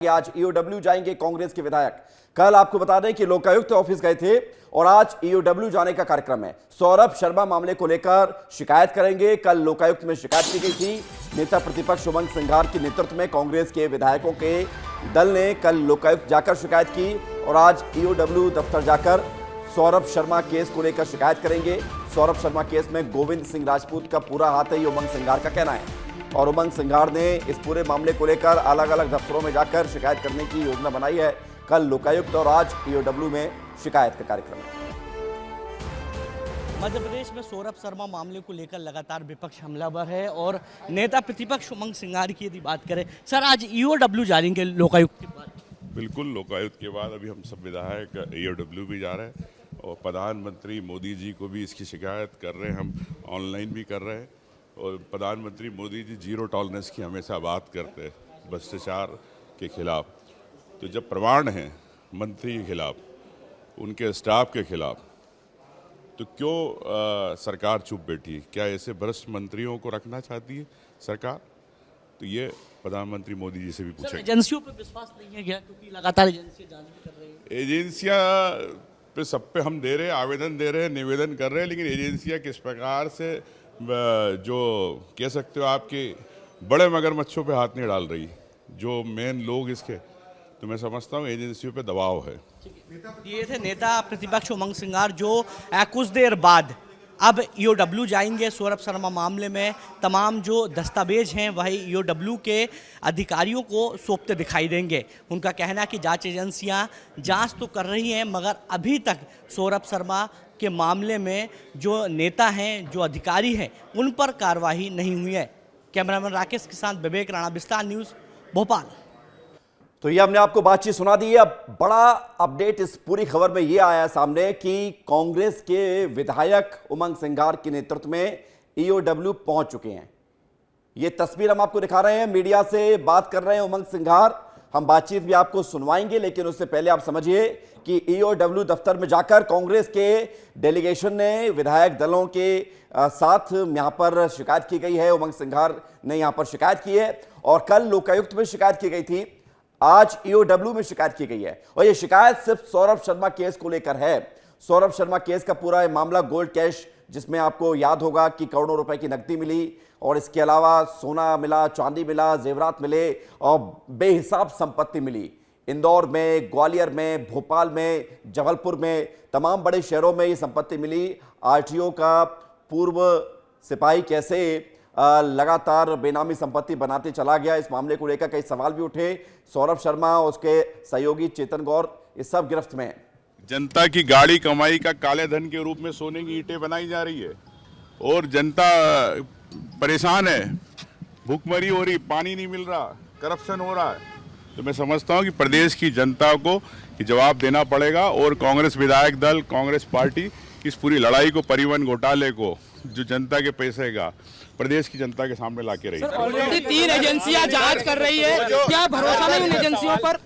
कि आज ईओडब्ल्यू जाएंगे कांग्रेस के विधायक। कल आपको बता दें कि लोकायुक्त ऑफिस गए थे और आज ईओडब्ल्यू जाने का कार्यक्रम है। सौरभ शर्मा मामले को लेकर शिकायत करेंगे। कल लोकायुक्त में शिकायत की गई थी। नेता प्रतिपक्ष उमंग सिंघार के नेतृत्व में कांग्रेस के विधायकों के दल ने कल लोकायुक्त जाकर शिकायत की और आज ईओडब्ल्यू दफ्तर जाकर सौरभ शर्मा केस को लेकर शिकायत करेंगे। सौरभ शर्मा केस में गोविंद सिंह राजपूत का पूरा हाथ है, ये उमंग सिंघार का कहना है। और उमंग सिंघार ने इस पूरे मामले को लेकर अलग अलग दफ्तरों में जाकर शिकायत करने की योजना बनाई है। कल लोकायुक्त और आज ईओडब्ल्यू में शिकायत का कार्यक्रम है। मध्य प्रदेश में सौरभ शर्मा मामले को लेकर लगातार विपक्ष हमलावर है और नेता प्रतिपक्ष उमंग सिंघार की यदि बात करें, सर आज ईओडब्ल्यू जाएंगे लोकायुक्त के बाद? बिल्कुल, लोकायुक्त के बाद अभी हम सब विधायक ईओडब्ल्यू भी जा रहे हैं और प्रधानमंत्री मोदी जी को भी इसकी शिकायत कर रहे हैं। हम ऑनलाइन भी कर रहे हैं और प्रधानमंत्री मोदी जी जीरो टॉलरेंस की हमेशा बात करते हैं भ्रष्टाचार के खिलाफ। तो जब प्रमाण हैं मंत्री के खिलाफ, उनके स्टाफ के खिलाफ, तो क्यों सरकार चुप बैठी? क्या ऐसे भ्रष्ट मंत्रियों को रखना चाहती है सरकार? तो ये प्रधानमंत्री मोदी जी से भी पूछेंगे। एजेंसियों पर विश्वास नहीं है क्या? क्योंकि लगातार एजेंसियां जांच भी कर रही हैं। एजेंसियां पे सब पे हम दे रहे हैं, आवेदन दे रहे हैं, निवेदन कर रहे हैं, लेकिन एजेंसियां किस प्रकार से जो कह सकते हो आपके बड़े मगरमच्छों पे हाथ नहीं डाल रही, जो मेन लोग इसके, तो मैं समझता हूँ एजेंसियों पे दबाव है। ये थे नेता प्रतिपक्ष उमंग सिंघार जो कुछ देर बाद अब ईओडब्ल्यू जाएंगे। सौरभ शर्मा मामले में तमाम जो दस्तावेज हैं वही ईओडब्ल्यू के अधिकारियों को सौंपते दिखाई देंगे। उनका कहना है कि जांच एजेंसियां जांच तो कर रही हैं मगर अभी तक सौरभ शर्मा के मामले में जो नेता हैं, जो अधिकारी हैं, उन पर कार्रवाई नहीं हुई है। कैमरामैन राकेश के साथ विवेक राणा, विस्तार न्यूज़, भोपाल। तो ये हमने आपको बातचीत सुना दी है। अब बड़ा अपडेट इस पूरी खबर में ये आया सामने कि कांग्रेस के विधायक उमंग सिंघार के नेतृत्व में ईओडब्ल्यू पहुंच चुके हैं। ये तस्वीर हम आपको दिखा रहे हैं। मीडिया से बात कर रहे हैं उमंग सिंघार। हम बातचीत भी आपको सुनवाएंगे, लेकिन उससे पहले आप समझिए कि ईओडब्ल्यू दफ्तर में जाकर कांग्रेस के डेलीगेशन ने विधायक दलों के साथ यहां पर शिकायत की गई है। उमंग सिंघार ने यहां पर शिकायत की है और कल लोकायुक्त में शिकायत की गई थी। आज ईओडब्ल्यू में शिकायत की गई है और यह शिकायत सिर्फ सौरभ शर्मा केस को लेकर है। सौरभ शर्मा केस का पूरा मामला गोल्ड कैश, जिसमें आपको याद होगा कि करोड़ों रुपए की नकदी मिली और इसके अलावा सोना मिला, चांदी मिला, जेवरात मिले और बेहिसाब संपत्ति मिली। इंदौर में, ग्वालियर में, भोपाल में, जबलपुर में, तमाम बड़े शहरों में ये संपत्ति मिली। आरटीओ का पूर्व सिपाही कैसे लगातार बेनामी संपत्ति बनाते चला गया, इस मामले को लेकर कई सवाल भी उठे। सौरभ शर्मा, उसके सहयोगी चेतन गौर, ये सब गिरफ्त में हैं। जनता की गाड़ी कमाई का काले धन के रूप में सोने की ईंटें बनाई जा रही है और जनता परेशान है, भूखमरी हो रही, पानी नहीं मिल रहा, करप्शन हो रहा है। तो मैं समझता हूं कि प्रदेश की जनता को जवाब देना पड़ेगा और कांग्रेस विधायक दल, कांग्रेस पार्टी इस पूरी लड़ाई को, परिवहन घोटाले को, जो जनता के पैसे का प्रदेश की जनता के सामने लाके रही है। ऑलरेडी 3 एजेंसियां जांच कर रही है, क्या भरोसा नहीं उन एजेंसियों पर?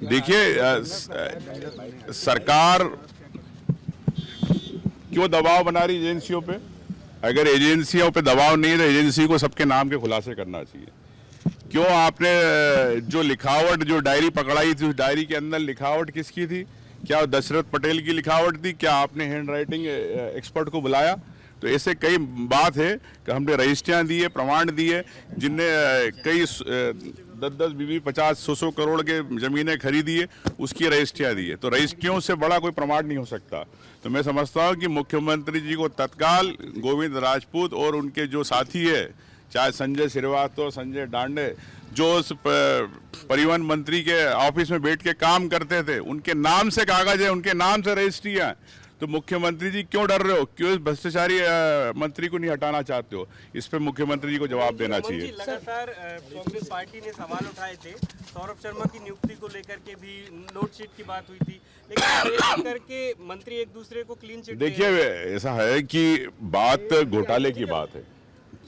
देखिए, सरकार क्यों दबाव बना रही एजेंसियों पे? अगर एजेंसियों पे दबाव नहीं है तो एजेंसी को सबके नाम के खुलासे करना चाहिए। क्यों आपने जो लिखावट, जो डायरी पकड़ाई थी, उस डायरी के अंदर लिखावट किसकी थी? क्या दशरथ पटेल की लिखावट थी? क्या आपने हैंड राइटिंग एक्सपर्ट को बुलाया? तो ऐसे कई बात है कि हमने रजिस्ट्रियाँ दी है, प्रमाण दिए, जिनने कई 10-10, 20-20, 50, 100 करोड़ के ज़मीनें खरीदी है, उसकी रजिस्ट्रियाँ दी है। तो रजिस्ट्रियों से बड़ा कोई प्रमाण नहीं हो सकता। तो मैं समझता हूँ कि मुख्यमंत्री जी को तत्काल गोविंद राजपूत और उनके जो साथी है, चाहे संजय श्रीवास्तव, संजय डांडे, जो उस परिवहन मंत्री के ऑफिस में बैठ के काम करते थे, उनके नाम से कागज है, उनके नाम से रजिस्ट्रियाँ। तो मुख्यमंत्री जी क्यों डर रहे हो? क्यों इस भ्रष्टाचारी मंत्री को नहीं हटाना चाहते हो? इस पे मुख्यमंत्री जी को जवाब देना चाहिए। लगातार कांग्रेस पार्टी ने सवाल उठाए थे, सौरभ शर्मा की नियुक्ति को लेकर के भी नोट शीट की बात हुई थी, लेकिन करके मंत्री एक दूसरे को क्लीन चिट। देखिए, ऐसा है कि बात घोटाले की बात है।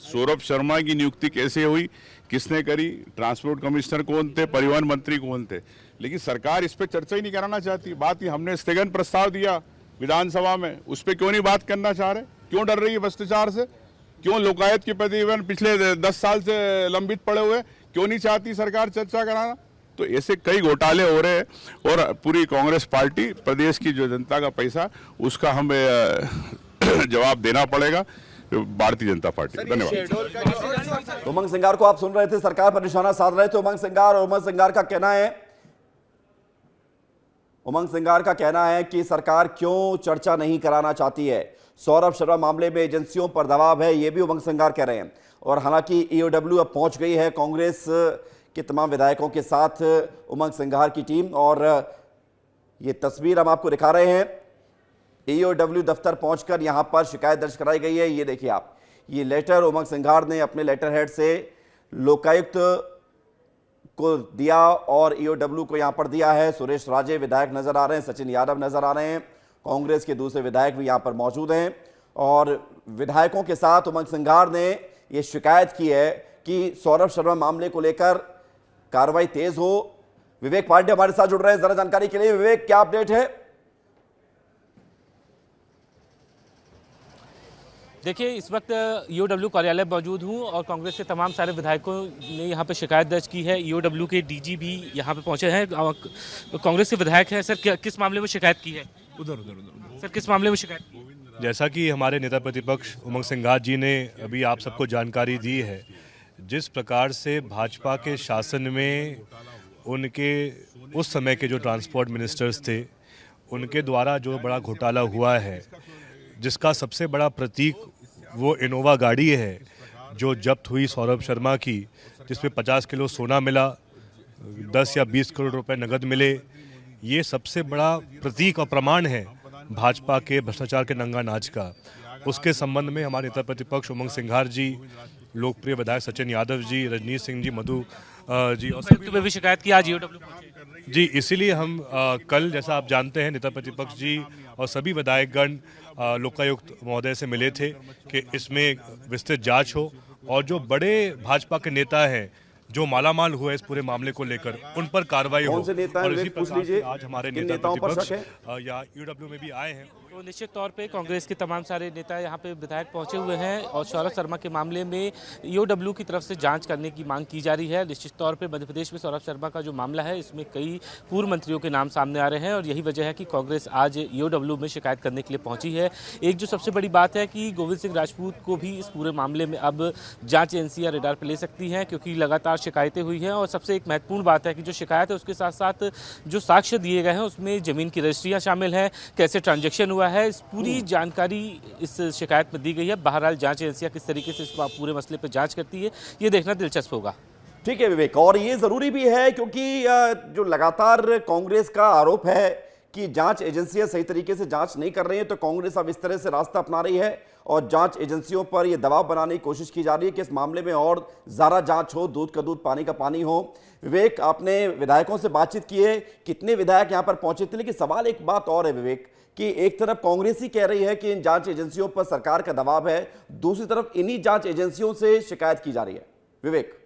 सौरभ शर्मा की नियुक्ति कैसे हुई, किसने करी, ट्रांसपोर्ट कमिश्नर कौन थे, परिवहन मंत्री कौन थे, लेकिन सरकार इस पे चर्चा ही नहीं कराना चाहती। बात ही हमने स्थगन प्रस्ताव दिया विधानसभा में, उस पर क्यों नहीं बात करना चाह रहे? क्यों डर रही है भ्रष्टाचार से? क्यों लोकायुक्त के प्रतिवेदन पिछले 10 साल से लंबित पड़े हुए, क्यों नहीं चाहती सरकार चर्चा कराना? तो ऐसे कई घोटाले हो रहे हैं और पूरी कांग्रेस पार्टी, प्रदेश की जो जनता का पैसा, उसका हमें जवाब देना पड़ेगा, भारतीय जनता पार्टी। धन्यवाद। उमंग सिंगार को आप सुन रहे थे, सरकार पर निशाना साध रहे थे उमंग सिंगार, और उमंग सिंगार का कहना है कि सरकार क्यों चर्चा नहीं कराना चाहती है। सौरभ शर्मा मामले में एजेंसियों पर दबाव है, यह भी उमंग सिंगार कह रहे हैं। और हालांकि ईओडब्ल्यू अब पहुंच गई है कांग्रेस के तमाम विधायकों के साथ उमंग सिंगार की टीम, और ये तस्वीर हम आपको दिखा रहे हैं। ईओडब्ल्यू दफ्तर पहुंचकर यहां पर शिकायत दर्ज कराई गई है। ये देखिए आप, ये लेटर उमंग सिंगार ने अपने लेटर हेड से लोकायुक्त को दिया और ईओडब्ल्यू को यहां पर दिया है। सुरेश राजे विधायक नजर आ रहे हैं, सचिन यादव नजर आ रहे हैं, कांग्रेस के दूसरे विधायक भी यहां पर मौजूद हैं, और विधायकों के साथ उमंग सिंगार ने यह शिकायत की है कि सौरभ शर्मा मामले को लेकर कार्रवाई तेज हो। विवेक पांडे हमारे साथ जुड़ रहे हैं जरा जानकारी के लिए। विवेक, क्या अपडेट है? देखिए, इस वक्त ईओडब्ल्यू कार्यालय मौजूद हूं और कांग्रेस के तमाम सारे विधायकों ने यहां पे शिकायत दर्ज की है। ईओडब्ल्यू के डीजी भी यहां पे पहुंचे हैं, कांग्रेस के विधायक हैं। सर, किस मामले में शिकायत की है? उधर सर, किस मामले में शिकायत की? जैसा कि हमारे नेता प्रतिपक्ष उमंग सिंगार जी ने अभी आप सबको जानकारी दी है, जिस प्रकार से भाजपा के शासन में उनके उस समय के जो ट्रांसपोर्ट मिनिस्टर्स थे, उनके द्वारा जो बड़ा घोटाला हुआ है, जिसका सबसे बड़ा प्रतीक वो इनोवा गाड़ी है जो जब्त हुई सौरभ शर्मा की, जिसमें 50 किलो सोना मिला, 10 या 20 करोड़ रुपए नगद मिले। ये सबसे बड़ा प्रतीक और प्रमाण है भाजपा के भ्रष्टाचार के नंगा नाच का। उसके संबंध में हमारे नेता प्रतिपक्ष उमंग सिंगार जी, लोकप्रिय विधायक सचिन यादव जी, रजनीश सिंह जी, मधु जी और सभी में भी शिकायत की आज ईओडब्ल्यू पहुंचे। जी, इसीलिए हम कल, जैसा आप जानते हैं, नेता प्रतिपक्ष जी और सभी विधायकगण लोकायुक्त महोदय से मिले थे कि इसमें विस्तृत जांच हो और जो बड़े भाजपा के नेता हैं जो मालामाल हुए इस पूरे मामले को लेकर, उन पर कार्रवाई हो। कौन से नेता हैं? और इसी पूछ प्रकार से लीजिए, आज हमारे किन नेता नेताओं पर शक प्रतिपक्ष या ईओडब्ल्यू में भी आए हैं। तो निश्चित तौर पे कांग्रेस के तमाम सारे नेता यहाँ पे विधायक पहुंचे हुए हैं और सौरभ शर्मा के मामले में ईओडब्ल्यू की तरफ से जांच करने की मांग की जा रही है। निश्चित तौर पे मध्य प्रदेश में सौरभ शर्मा का जो मामला है, इसमें कई पूर्व मंत्रियों के नाम सामने आ रहे हैं और यही वजह है कि कांग्रेस आज ईओडब्ल्यू में शिकायत करने के लिए पहुंची है। एक जो सबसे बड़ी बात है कि गोविंद सिंह राजपूत को भी इस पूरे मामले में अब जाँच एजेंसियाँ रेडार पर ले सकती हैं, क्योंकि लगातार शिकायतें हुई हैं। और सबसे एक महत्वपूर्ण बात है कि जो शिकायत है उसके साथ साथ जो साक्ष्य दिए गए हैं उसमें ज़मीन की रजिस्ट्रियाँ शामिल हैं, कैसे ट्रांजैक्शन हुआ है, इस पूरी जानकारी इस शिकायत में दी गई है। बहरहाल जांच एजेंसियां किस तरीके से इस पूरे मसले पर जांच करती है, ये देखना दिलचस्प होगा। ठीक है विवेक, और ये जरूरी भी है क्योंकि जो लगातार कांग्रेस का आरोप है कि जांच एजेंसियां सही तरीके से जांच नहीं कर रही हैं, तो कांग्रेस अब इस तरह से रास्ता अपना रही है और जांच एजेंसियों पर यह दबाव बनाने की कोशिश की जा रही है कि इस मामले में और ज्यादा जांच हो, दूध का दूध पानी का पानी हो। विवेक, आपने विधायकों से बातचीत की है, कितने विधायक यहां पर पहुंचे थे? लेकिन सवाल एक बात और है विवेक कि एक तरफ कांग्रेस ही कह रही है कि इन जांच एजेंसियों पर सरकार का दबाव है, दूसरी तरफ इन्हीं जांच एजेंसियों से शिकायत की जा रही है। विवेक,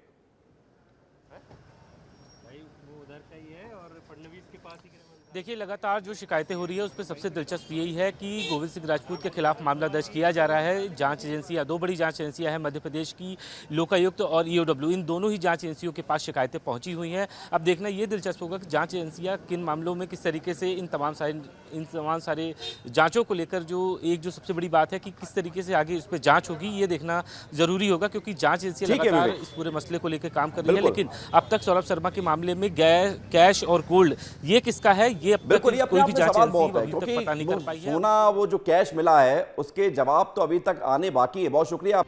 देखिए, लगातार जो शिकायतें हो रही है उस पर सबसे दिलचस्प यही है कि गोविंद सिंह राजपूत के खिलाफ मामला दर्ज किया जा रहा है। जांच एजेंसियां, दो बड़ी जांच एजेंसियां हैं मध्य प्रदेश की, लोकायुक्त और ईओडब्ल्यू, इन दोनों ही जांच एजेंसियों के पास शिकायतें पहुंची हुई हैं। अब देखना ये दिलचस्प होगा कि जांच एजेंसियां किन मामलों में किस तरीके से इन तमाम सारे जाँचों को लेकर, जो सबसे बड़ी बात है कि किस तरीके से आगे इस पर जाँच होगी, ये देखना जरूरी होगा, क्योंकि जाँच एजेंसियां लगातार इस पूरे मसले को लेकर काम कर रही है। लेकिन अब तक सौरभ शर्मा के मामले में कैश और गोल्ड, ये किसका है, ये बिल्कुल ये कोई भी जांच सवाल बहुत है एजेंसी क्योंकि पता नहीं कर पाई है। सोना, वो जो कैश मिला है उसके जवाब तो अभी तक आने बाकी है। बहुत शुक्रिया।